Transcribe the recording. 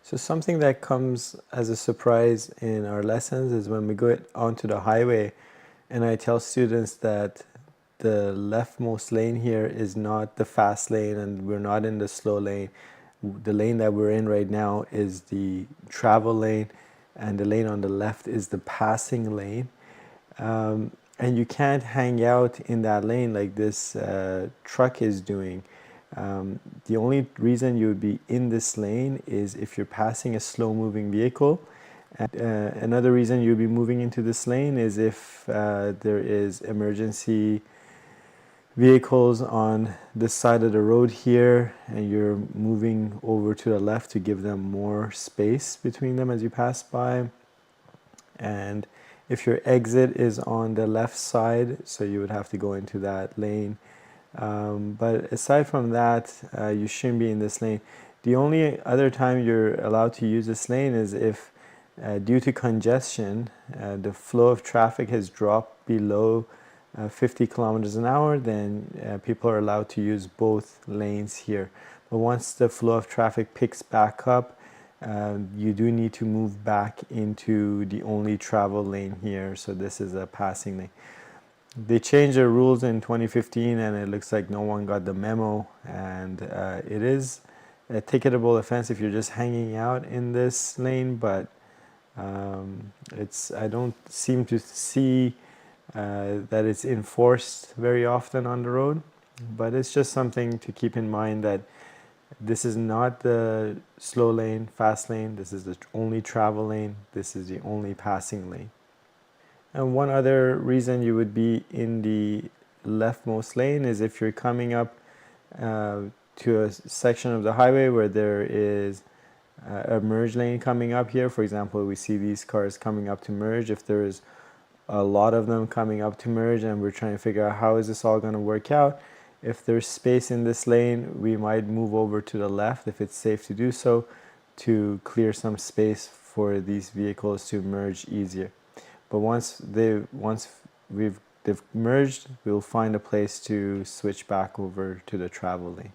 So something that comes as a surprise in our lessons is when we go onto the highway and I tell students that the leftmost lane here is not the fast lane and we're not in the slow lane. The lane that we're in right now is the travel lane, and the lane on the left is the passing lane. And you can't hang out in that lane like this truck is doing. The only reason you would be in this lane is if you're passing a slow moving vehicle. And another reason you'll be moving into this lane is if there is emergency vehicles on this side of the road here and you're moving over to the left to give them more space between them as you pass by. And if your exit is on the left side, so you would have to go into that lane. But aside from that, you shouldn't be in this lane. The only other time you're allowed to use this lane is if, due to congestion, the flow of traffic has dropped below 50 kilometers an hour, then people are allowed to use both lanes here. But once the flow of traffic picks back up, you do need to move back into the only travel lane here. So this is a passing lane. They changed the rules in 2015 and it looks like no one got the memo, and it is a ticketable offense if you're just hanging out in this lane, but I don't seem to see that it's enforced very often on the road, but it's just something to keep in mind that this is not the slow lane, fast lane, this is the only travel lane, this is the only passing lane. And one other reason you would be in the leftmost lane is if you're coming up to a section of the highway where there is a merge lane coming up here. For example, we see these cars coming up to merge. If there is a lot of them coming up to merge and we're trying to figure out how is this all going to work out, if there's space in this lane, we might move over to the left if it's safe to do so, to clear some space for these vehicles to merge easier. But once they've merged, we'll find a place to switch back over to the travel lane.